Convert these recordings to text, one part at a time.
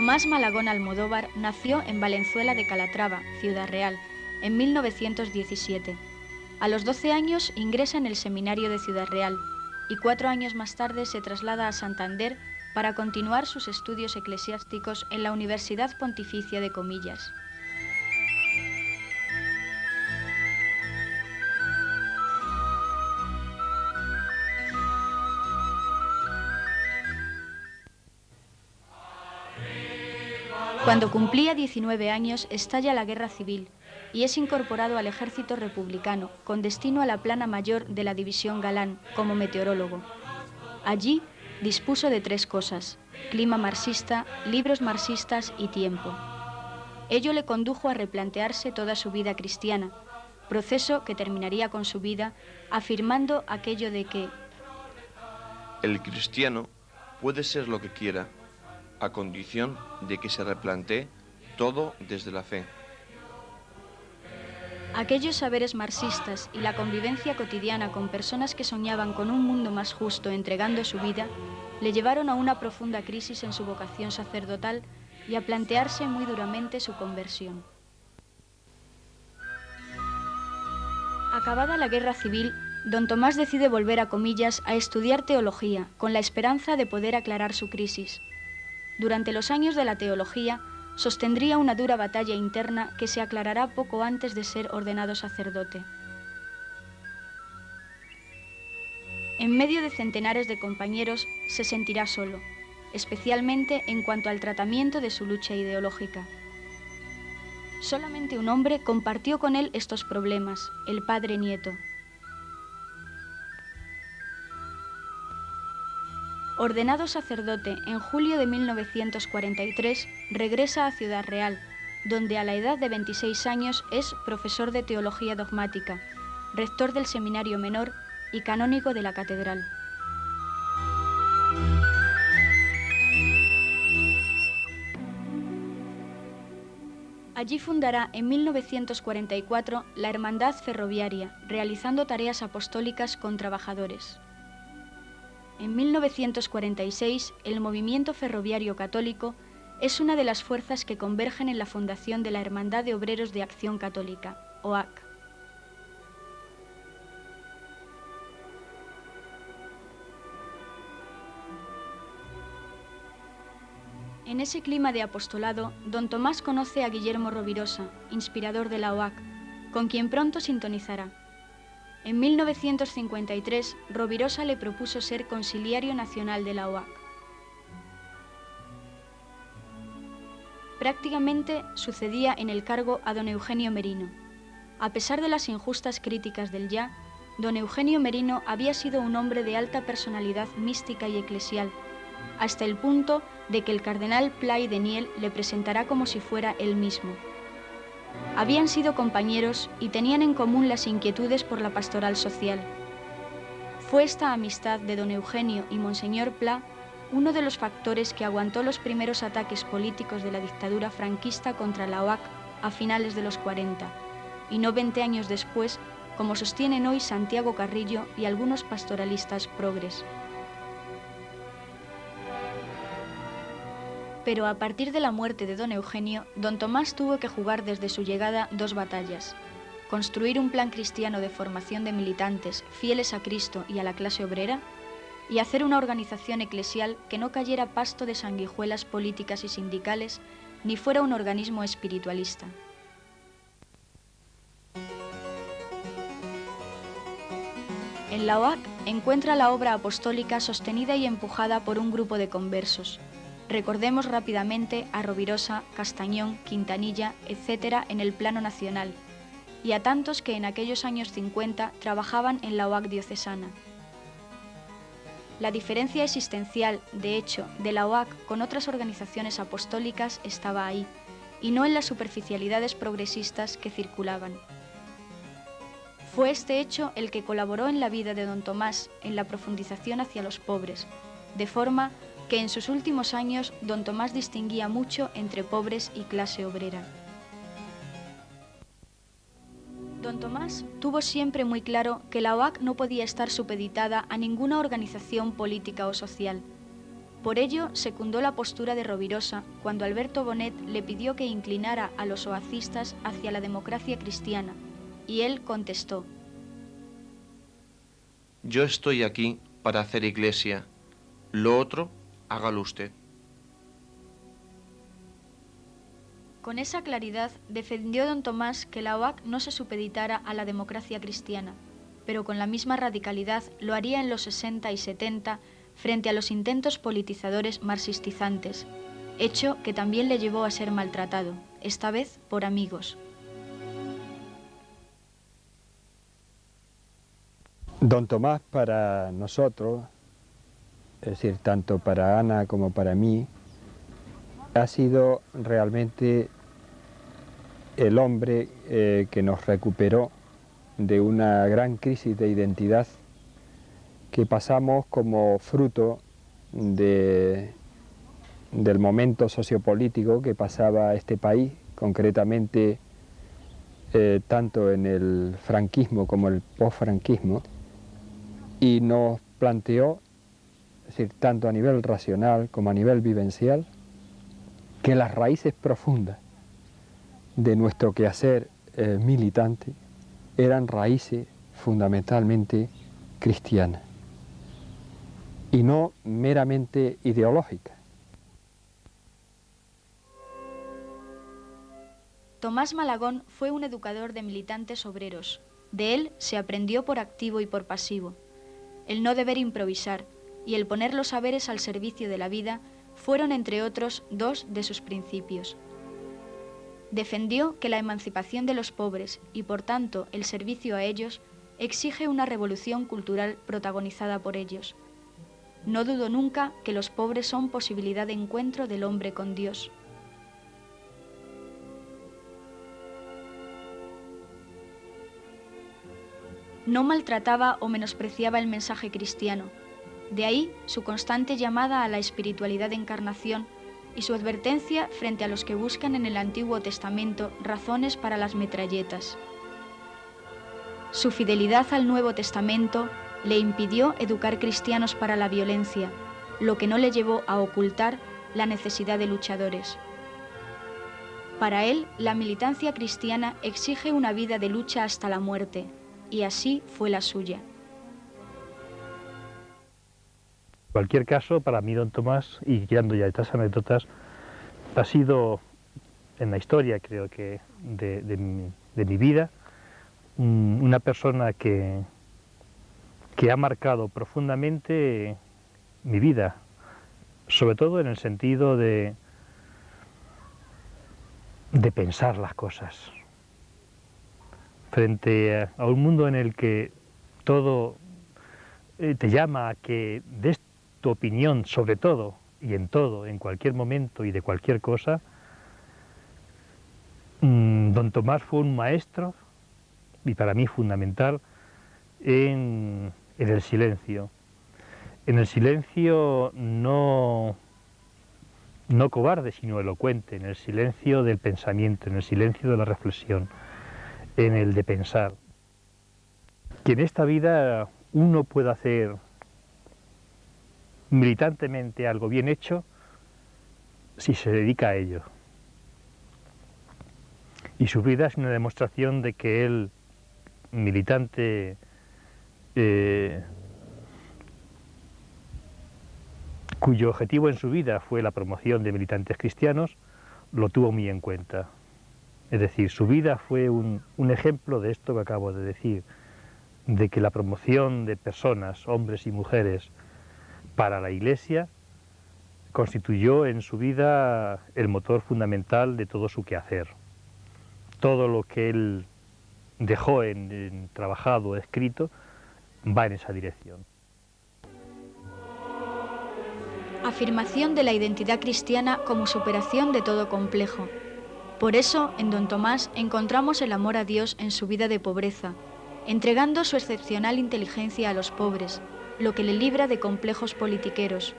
Tomás Malagón Almodóvar nació en Valenzuela de Calatrava, Ciudad Real, en 1917. A los 12 años ingresa en el seminario de Ciudad Real y 4 años más tarde se traslada a Santander para continuar sus estudios eclesiásticos en la Universidad Pontificia de Comillas. Cuando cumplía 19 años estalla la Guerra Civil y es incorporado al ejército republicano con destino a la plana mayor de la División Galán como meteorólogo. Allí dispuso de 3 cosas: clima marxista, libros marxistas y tiempo. Ello le condujo a replantearse toda su vida cristiana, proceso que terminaría con su vida afirmando aquello de que el cristiano puede ser lo que quiera, a condición de que se replantee todo desde la fe. Aquellos saberes marxistas y la convivencia cotidiana con personas que soñaban con un mundo más justo entregando su vida, le llevaron a una profunda crisis en su vocación sacerdotal y a plantearse muy duramente su conversión. Acabada la Guerra Civil, don Tomás decide volver a Comillas a estudiar teología, con la esperanza de poder aclarar su crisis. Durante los años de la teología, sostendría una dura batalla interna que se aclarará poco antes de ser ordenado sacerdote. En medio de centenares de compañeros, se sentirá solo, especialmente en cuanto al tratamiento de su lucha ideológica. Solamente un hombre compartió con él estos problemas, el padre Nieto. Ordenado sacerdote en julio de 1943, regresa a Ciudad Real, donde a la edad de 26 años es profesor de teología dogmática, rector del seminario menor y canónigo de la catedral. Allí fundará en 1944 la Hermandad Ferroviaria, realizando tareas apostólicas con trabajadores. En 1946, el movimiento ferroviario católico es una de las fuerzas que convergen en la fundación de la Hermandad de Obreros de Acción Católica, OAC. En ese clima de apostolado, don Tomás conoce a Guillermo Rovirosa, inspirador de la OAC, con quien pronto sintonizará. En 1953, Rovirosa le propuso ser conciliario nacional de la OAC. Prácticamente sucedía en el cargo a don Eugenio Merino. A pesar de las injustas críticas del ya, don Eugenio Merino había sido un hombre de alta personalidad mística y eclesial, hasta el punto de que el cardenal Play de Niel le presentará como si fuera él mismo. Habían sido compañeros y tenían en común las inquietudes por la pastoral social. Fue esta amistad de don Eugenio y monseñor Pla uno de los factores que aguantó los primeros ataques políticos de la dictadura franquista contra la OAC a finales de los 40, y no 20 años después, como sostienen hoy Santiago Carrillo y algunos pastoralistas progres. Pero a partir de la muerte de don Eugenio, don Tomás tuvo que jugar desde su llegada 2 batallas: construir un plan cristiano de formación de militantes fieles a Cristo y a la clase obrera, y hacer una organización eclesial que no cayera pasto de sanguijuelas políticas y sindicales, ni fuera un organismo espiritualista. En la OAC encuentra la obra apostólica sostenida y empujada por un grupo de conversos. Recordemos rápidamente a Rovirosa, Castañón, Quintanilla, etc. en el plano nacional, y a tantos que en aquellos años 50 trabajaban en la OAC diocesana. La diferencia existencial, de hecho, de la OAC con otras organizaciones apostólicas estaba ahí, y no en las superficialidades progresistas que circulaban. Fue este hecho el que colaboró en la vida de don Tomás en la profundización hacia los pobres, de forma que en sus últimos años don Tomás distinguía mucho entre pobres y clase obrera. Don Tomás tuvo siempre muy claro que la OAC no podía estar supeditada a ninguna organización política o social. Por ello, secundó la postura de Rovirosa cuando Alberto Bonet le pidió que inclinara a los oacistas hacia la democracia cristiana, y él contestó: Yo estoy aquí para hacer iglesia, lo otro, hágalo usted. Con esa claridad defendió don Tomás que la OAC no se supeditara a la democracia cristiana, pero con la misma radicalidad lo haría en los 60 y 70 frente a los intentos politizadores marxistizantes, hecho que también le llevó a ser maltratado, esta vez por amigos. Don Tomás para nosotros, es decir, tanto para Ana como para mí, ha sido realmente el hombre que nos recuperó de una gran crisis de identidad que pasamos como fruto del momento sociopolítico que pasaba este país, concretamente tanto en el franquismo como el posfranquismo, y nos planteó, es decir, tanto a nivel racional como a nivel vivencial, que las raíces profundas de nuestro quehacer militante eran raíces fundamentalmente cristianas y no meramente ideológicas. Tomás Malagón fue un educador de militantes obreros. De él se aprendió por activo y por pasivo. El no deber improvisar y el poner los saberes al servicio de la vida fueron, entre otros, dos de sus principios. Defendió que la emancipación de los pobres y, por tanto, el servicio a ellos exige una revolución cultural protagonizada por ellos. No dudo nunca que los pobres son posibilidad de encuentro del hombre con Dios. No maltrataba o menospreciaba el mensaje cristiano. De ahí su constante llamada a la espiritualidad de encarnación y su advertencia frente a los que buscan en el Antiguo Testamento razones para las metralletas. Su fidelidad al Nuevo Testamento le impidió educar cristianos para la violencia, lo que no le llevó a ocultar la necesidad de luchadores. Para él, la militancia cristiana exige una vida de lucha hasta la muerte, y así fue la suya. En cualquier caso, para mí don Tomás, y guiando ya estas anécdotas, ha sido en la historia, creo que, de mi vida, una persona que ha marcado profundamente mi vida, sobre todo en el sentido de pensar las cosas. Frente a un mundo en el que todo te llama a que des tu opinión sobre todo y en todo, en cualquier momento y de cualquier cosa, don Tomás fue un maestro, y para mí fundamental, en el silencio. En el silencio no cobarde, sino elocuente, en el silencio del pensamiento, en el silencio de la reflexión, en el de pensar. Que en esta vida uno pueda hacer militantemente algo bien hecho si se dedica a ello. Y su vida es una demostración de que él, militante, cuyo objetivo en su vida fue la promoción de militantes cristianos, lo tuvo muy en cuenta. Es decir, su vida fue un ejemplo de esto que acabo de decir, de que la promoción de personas, hombres y mujeres, para la Iglesia, constituyó en su vida el motor fundamental de todo su quehacer. Todo lo que él dejó en trabajado, escrito, va en esa dirección. Afirmación de la identidad cristiana como superación de todo complejo. Por eso, en don Tomás encontramos el amor a Dios en su vida de pobreza, entregando su excepcional inteligencia a los pobres, lo que le libra de complejos politiqueros,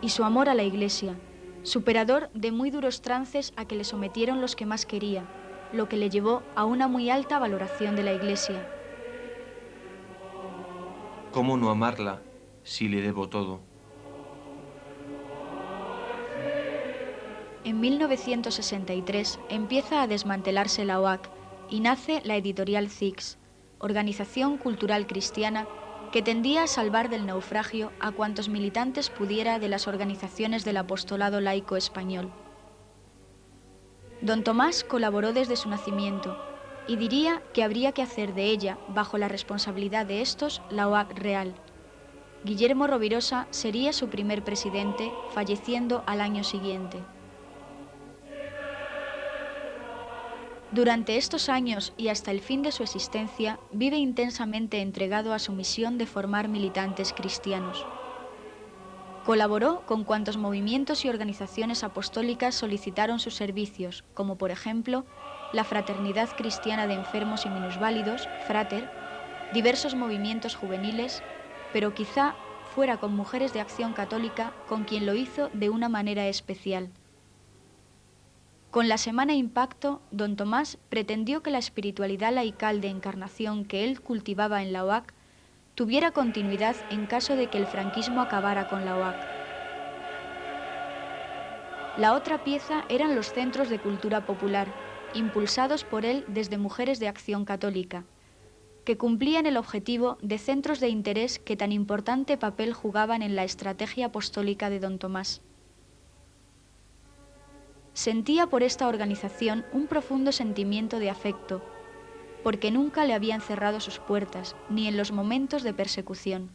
y su amor a la Iglesia, superador de muy duros trances a que le sometieron los que más quería, lo que le llevó a una muy alta valoración de la Iglesia. ¿Cómo no amarla si le debo todo? En 1963 empieza a desmantelarse la OAC y nace la editorial CICS, Organización Cultural Cristiana, que tendía a salvar del naufragio a cuantos militantes pudiera de las organizaciones del apostolado laico español. Don Tomás colaboró desde su nacimiento y diría que habría que hacer de ella, bajo la responsabilidad de estos, la OAC real. Guillermo Rovirosa sería su primer presidente, falleciendo al año siguiente. Durante estos años y hasta el fin de su existencia, vive intensamente entregado a su misión de formar militantes cristianos. Colaboró con cuantos movimientos y organizaciones apostólicas solicitaron sus servicios, como por ejemplo la Fraternidad Cristiana de Enfermos y Minusválidos, Frater, diversos movimientos juveniles, pero quizá fuera con Mujeres de Acción Católica con quien lo hizo de una manera especial. Con la Semana Impacto, don Tomás pretendió que la espiritualidad laical de encarnación que él cultivaba en la OAC tuviera continuidad en caso de que el franquismo acabara con la OAC. La otra pieza eran los centros de cultura popular, impulsados por él desde Mujeres de Acción Católica, que cumplían el objetivo de centros de interés que tan importante papel jugaban en la estrategia apostólica de don Tomás. Sentía por esta organización un profundo sentimiento de afecto, porque nunca le habían cerrado sus puertas, ni en los momentos de persecución.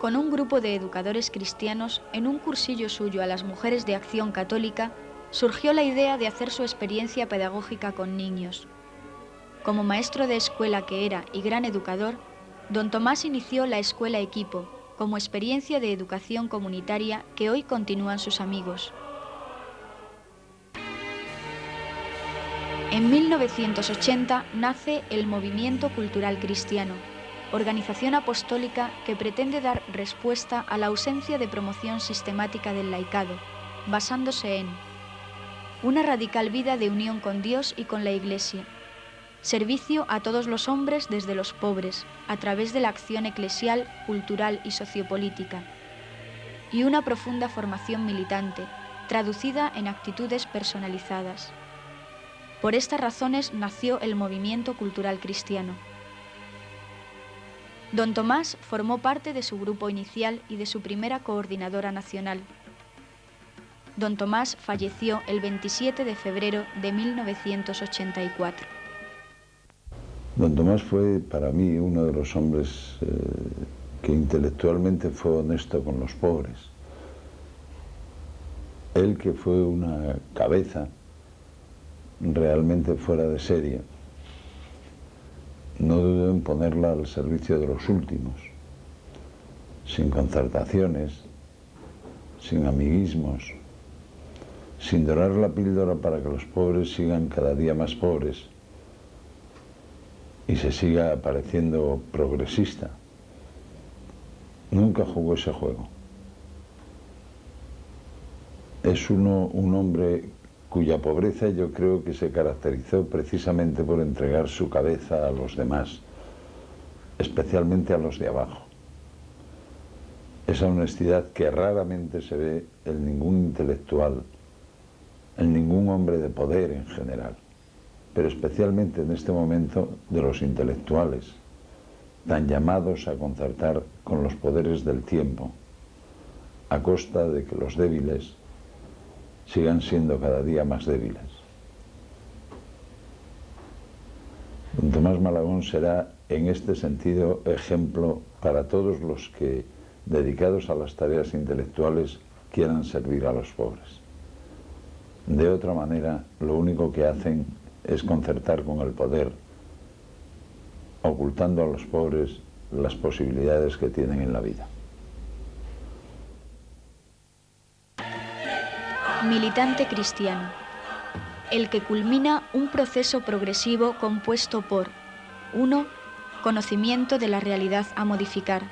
Con un grupo de educadores cristianos, en un cursillo suyo a las Mujeres de Acción Católica, surgió la idea de hacer su experiencia pedagógica con niños. Como maestro de escuela que era y gran educador, don Tomás inició la Escuela Equipo, como experiencia de educación comunitaria que hoy continúan sus amigos. En 1980 nace el Movimiento Cultural Cristiano, organización apostólica que pretende dar respuesta a la ausencia de promoción sistemática del laicado, basándose en una radical vida de unión con Dios y con la Iglesia, servicio a todos los hombres desde los pobres, a través de la acción eclesial, cultural y sociopolítica, y una profunda formación militante, traducida en actitudes personalizadas. Por estas razones nació el Movimiento Cultural Cristiano. Don Tomás formó parte de su grupo inicial y de su primera coordinadora nacional. Don Tomás falleció el 27 de febrero de 1984. Don Tomás fue para mí uno de los hombres que intelectualmente fue honesto con los pobres. Él, que fue una cabeza realmente fuera de serie, no dudó en ponerla al servicio de los últimos, sin concertaciones, sin amiguismos, sin dorar la píldora para que los pobres sigan cada día más pobres y se siga pareciendo progresista. Nunca jugó ese juego. Es un hombre cuya pobreza yo creo que se caracterizó precisamente por entregar su cabeza a los demás, especialmente a los de abajo. Esa honestidad que raramente se ve en ningún intelectual, en ningún hombre de poder en general, pero especialmente en este momento de los intelectuales, tan llamados a concertar con los poderes del tiempo, a costa de que los débiles sigan siendo cada día más débiles. Don Tomás Malagón será en este sentido ejemplo para todos los que, dedicados a las tareas intelectuales, quieran servir a los pobres. De otra manera, lo único que hacen es concertar con el poder, ocultando a los pobres las posibilidades que tienen en la vida. Militante cristiano, el que culmina un proceso progresivo compuesto por 1. Conocimiento de la realidad a modificar.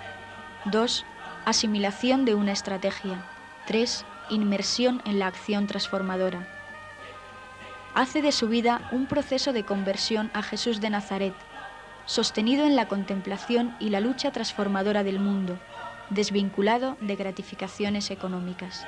2. Asimilación de una estrategia. 3. Inmersión en la acción transformadora. Hace de su vida un proceso de conversión a Jesús de Nazaret, sostenido en la contemplación y la lucha transformadora del mundo, desvinculado de gratificaciones económicas.